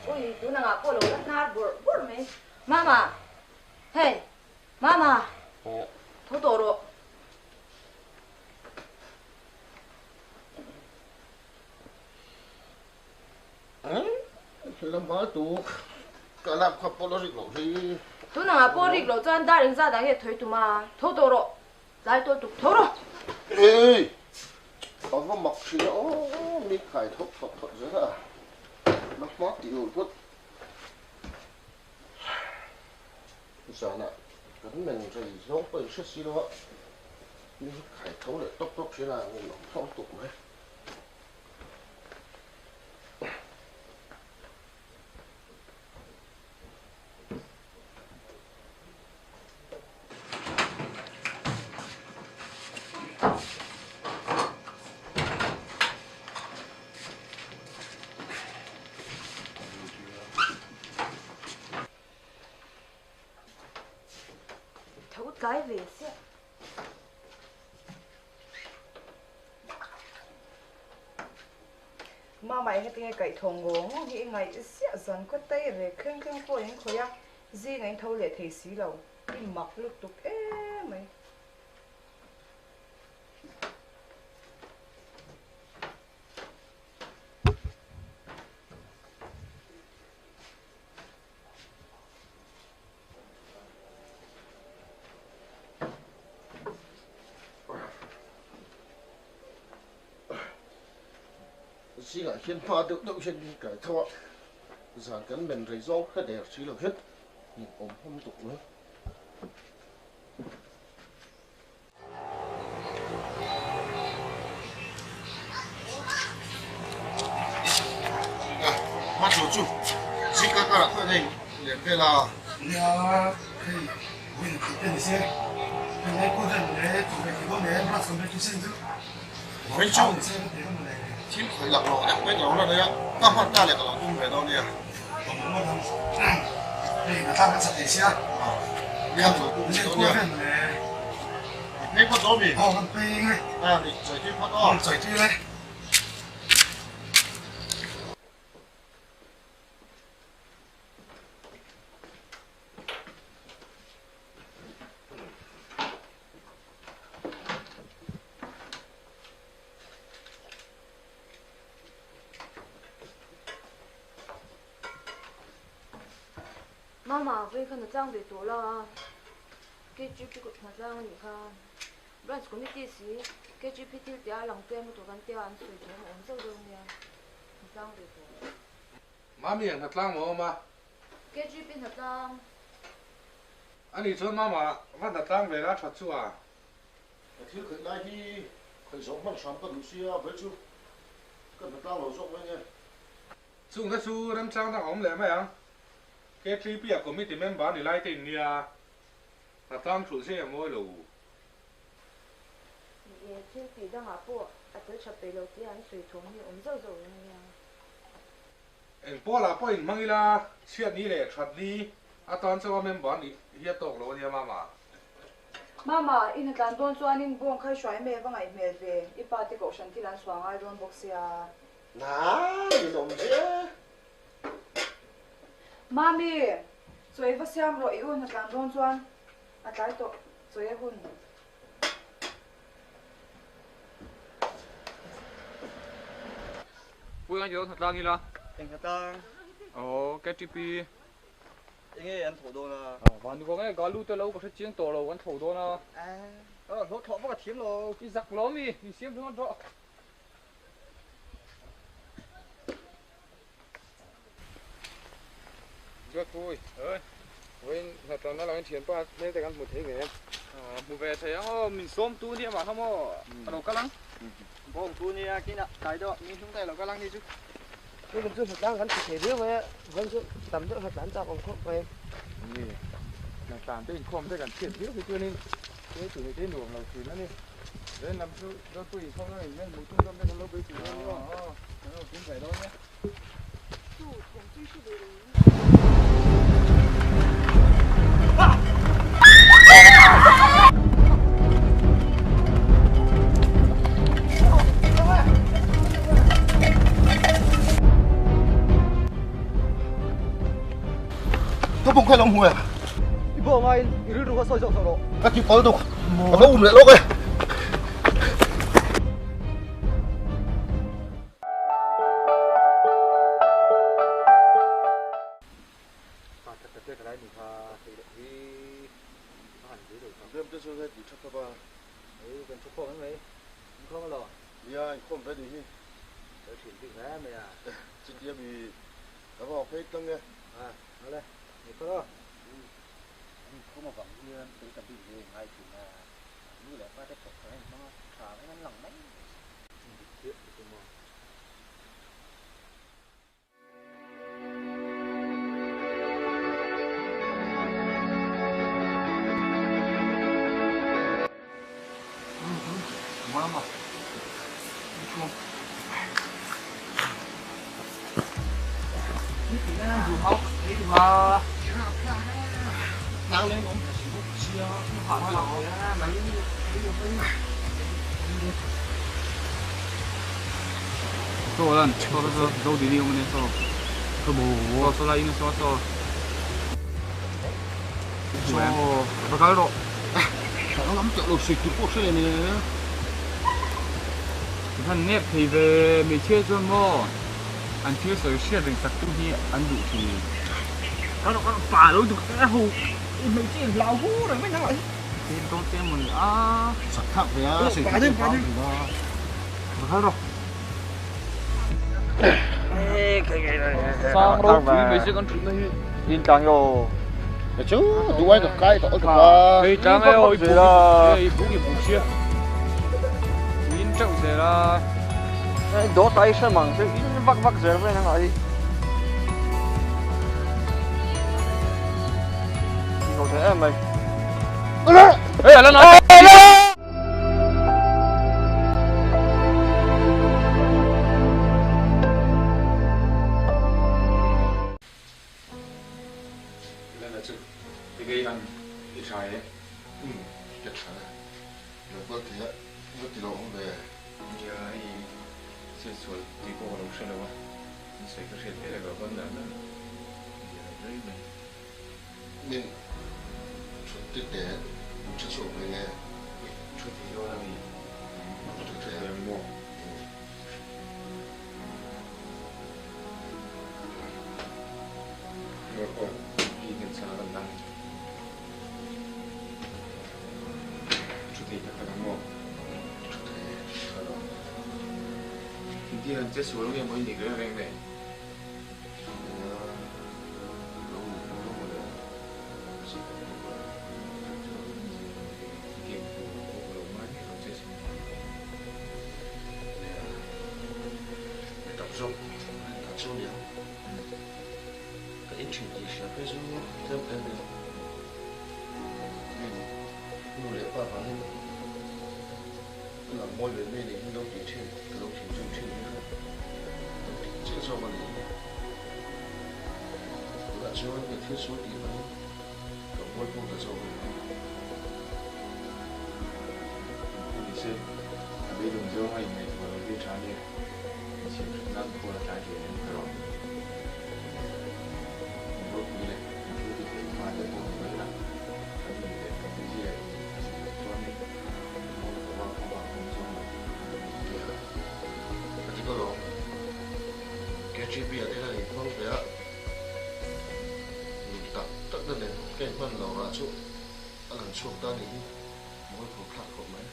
Ui, tu na nga po lo na bur me. Mama. Hey. Mama. Totoro. Làm bao tu cả làm khắp bao nhiêu lâu thì tu na nga po rig lo chan da ring za da he thoi tu ma. Totoro. Dai to tu toro. ê ông có mọc gì đó mi khai thốt thốt thốt rồi à nó mót tiểu thốt giờ nè cái mình rồi giống với sức gì đó mi khai thốt lại tốc tốc thế là mình nó phong tục đấy Thấu cái về xe. Mà mày hết nghe cái thùng gỗ nghĩ ngày xe dần có tay về khinh khinh cô những khối á gì ngày thâu lệ thấy xí lâu đi mặc lúc tục ế mày chỉ là hiến hoa được động trên cái thọ giờ cái mình rồi giống hết đẹp chỉ là hết nhưng ông không tục nữa mắt chủ chủ chỉ các bạn thôi này liền cái là ya hey bueno que te dice me hay cosas de tu que con de más sobre tu centro mấy chú chín khởi lạc rồi đặc biệt nhiều là đấy á các bạn ta lại còn tung về đâu nè hey na ta sẽ thế à đi ăn rồi cũng cái đâu cô nè này mấy con đó bị oh con pe ngay à đi chơi tiếp con đó rồi chơi đấy Mama về khăn trang về tổ là cái chú cái cột mặt trang như khan branch committee xí cái chú PT tia lòng tiền một tổ văn tia ăn sủi thôi ổn sâu đâu nè trang về tổ Mami yang hatlang mo ma. cái chú bên mặt trang Ani chon mama van hatlang ve la that chu a. thiếu khởi lại thì khởi giống bằng sắm con Lucia với chú cần phải lao lầu rộng với nhé Chung na chu ram chang na om le ma yang. Ke tri pi a committee member ni lai tin nia. Hatlang chu se mo lo.也就比较好过啊这车北楼tia ăn sủi thôi ổn sâu sâu nè En po la po in mangila chiat ni le that ni. Aton chawa member ni hi tok lo nia mama. Mama in tan don chuan in buông khai xoài mẹ và ngày mẹ về ipa ti ko shan ti lan swang ai ron boxia nà nhìn ông thế Mami rồi va siam rồi un tan don chuan a tai to rồi hun Vui anh vô thật lang như là. Anh thật ta, Ồ, cái GP. anh ấy ăn thổ đồ là, Và nếu có cái gói lưu tới lâu có thể chiến tổ lâu ăn thổ đô nó. lốt thọ bắt cả thiếm rồi. Cái giặc lóm đi xem chúng nó rõ. Rất vui. Ơi. Với thật là nó là cái thiền ba nên tại ăn một thế này. Một về thấy mình xôm tu đi mà không có đầu cá lăng. Bông tu nha, cái nào cái đó, nhưng chúng ta là cái lăng đi chứ. cái mình chưa thật đang gắn thể đứa với vẫn chưa tầm chỗ thật đáng ra còn không về Nè. Là tạm tên không tới gần thiền thiếu thì chưa nên. Cái chủ này tên luồng là thì nó đi. Đấy làm cho nó tùy không nó nên một trung tâm nó lâu bây giờ nó cũng phải đó nhé. bụng khai lòng hùa Ibu main iri ruha soi jok soro. các chị có đâu mà nó lại lốc ấy Đêm tới số thì chắc các bạn. Cần chụp phim mấy? Không lo. Ya, không phải đi. Để chuyển bị thế mày à? Chính dia bị các bạn phải tăng nghe. À, nói đây. Được không? Không mà vẫn như tự tập bị gì ngay thì là như là qua cái tập này nó thả nó lỏng đấy. Mama. Nang lên không? 또 난 저러서 너 니네 오면서 그뭐 써라 이는 써서 저 바갈로 Nó lắm chỗ đồ xịt cái quốc xe này. 한 내 베이베 미치에서 뭐안 튀어서 시야를 딱 뚜기 안 두지 nó phá đối được cái hù mình chỉ lão hú rồi mới nói lại thì tôi xem mình Sạch khác với á. Phải đi. 바갈로 Sang đâu chỉ mấy chiếc con trứng này. In trắng yo. Chứ, tụi ai gặp cái tao được ba. cái trang ấy ôi bố cái bố chia in trâu sẽ là Đổ tay sơn mảng chứ in vắt vắt rồi với thằng ấy. Cậu thế em mày. ê là nói cái ăn cái trái ấy Chết hả? Rồi có thể có thể lòng về. giờ ấy sẽ xuống đi bộ đồng sơn đâu sẽ có thể thấy là có vấn đề là giờ đấy mình Nên chuẩn tiết để chất số về nghe. chút thì do là gì Thực thể em mua rồi còn đi gần xa gần năng chút thì các bạn mua thì là chết xuống em mới nhìn cái rèn này Tập trung, tập trung nhiều. Cái chuyện gì sẽ phải giúp thêm cái nữa. Người lẽ qua phản ứng là mỗi người bên này không đâu chỉ chuyện, từ đâu chỉ chuyện chuyện như thế. Chuyện sau mà lý là cho cái thiết số đi mà còn mỗi vùng là sau này. thì sẽ bây giờ giờ hay này vừa đi trả đi chỉ là của trả tiền rồi rồi đi này thì phải mà để bộ mới là cái gì để cái gì để cho nên qua không cho Thì có đó cái chuyện bây giờ đây là những con bé tập tất nhiên là cái phần đầu là chỗ anh làm chỗ ta thì mỗi cuộc khác của mấy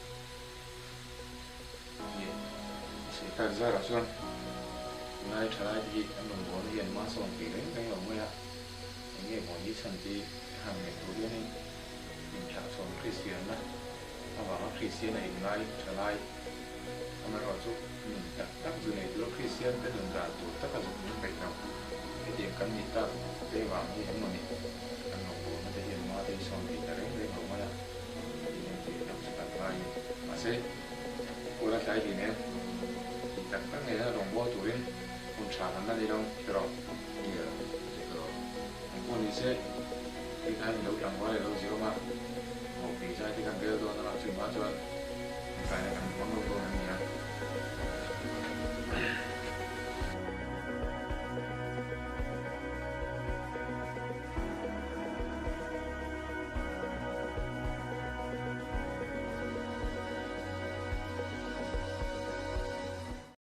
sẽ cả ra là xuân ngay trả lại thì anh mình muốn hiện mà xong thì đấy cái ông ấy ạ anh ấy muốn đi chân thì hàng ngày tôi đi này mình trả xong Christian đó mà bảo Christian này ngay trả lại mà rồi chút mình tác dụng này từ Christian tới đường ra tụi tất cả dụng những bài nào cái điểm cắn nhịp ta để vào như thế này anh ngọc bố nó thể hiện mà thì xong thì cái đấy ông ấy ạ thì mình chỉ đọc sự tặng lại mà sẽ cô đã thấy thì nè tất cả ngày là đồng bộ tụi em cùng trả hắn ra đi đâu cái đó cô này sẽ đi khai đấu chẳng qua là đâu gì mà một vị trai thì càng kêu tôi nó là chuyện quá cho phải là càng mong đâu rồi